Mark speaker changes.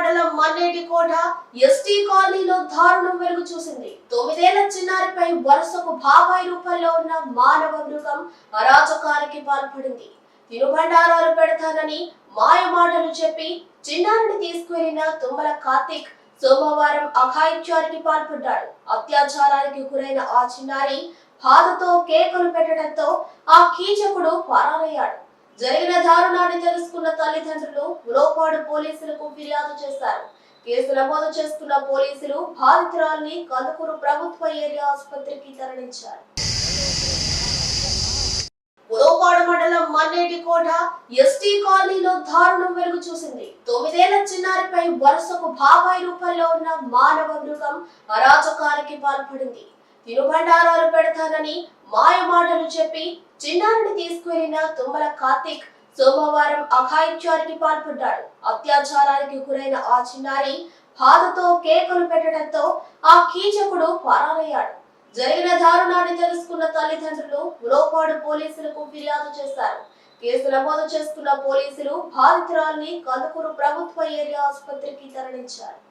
Speaker 1: మండలం మన్నేటికోట ఎస్టీ కాలనీలో దారుణం వెలుగు చూసింది. 9 ఏళ్ల చిన్నారిపై వరుసకు బాబాయి రూపంలో ఉన్న మానవ మృగం అరాచకానికి పాల్పడింది. తినుబండారాలు పెడతానని మాయమాటలు చెప్పి చిన్నారిని తీసుకువెళ్లిన తుమ్మల కార్తిక్ సోమవారం అఘాయిత్యానికి పాల్పడ్డాడు. అత్యాచారానికి గురైన ఆ చిన్నారి బాధతో కేకలు పెట్టడంతో ఆ కీచకుడు పరారయ్యాడు. జరిగిన దారుణాన్ని తెలుసుకున్న తల్లిదండ్రులు ఉలోపాడు పోలీసులకు ఫిర్యాదు చేశారు. కేసు నమోదు చేసుకున్న పోలీసులు బాధితురాలిని కందుకూరు ప్రభుత్వ ఏరియా ఆసుపత్రికి తరలించారు. ఉలోపాడు మండలం మన్నేటికోట ఎస్టీ కాలనీలో దారుణం వెలుగు చూసింది. 9 ఏళ్ల చిన్నారిపై వరుసకు బాబాయి రూపంలో ఉన్న మానవ మృగం అరాచకానికి పాల్పడింది. తినుబండారాలు పెడతానని మాయమాటలు చెప్పి చిన్నారిని తీసుకువెళ్లిన తుమ్మల కార్తిక్ సోమవారం అఘాయిత్యానికి పాల్పడ్డాడు. అత్యాచారానికి గురైన ఆ చిన్నారి బాధతో కేకలు పెట్టడంతో ఆ కీచకుడు పరారయ్యాడు. జరిగిన దారుణాన్ని తెలుసుకున్న తల్లిదండ్రులు ఉలోపాడు పోలీసులకు ఫిర్యాదు చేశారు. కేసు నమోదు చేసుకున్న పోలీసులు బాధితురాలిని కందుకూరు ప్రభుత్వ ఏరియా ఆసుపత్రికి తరలించారు.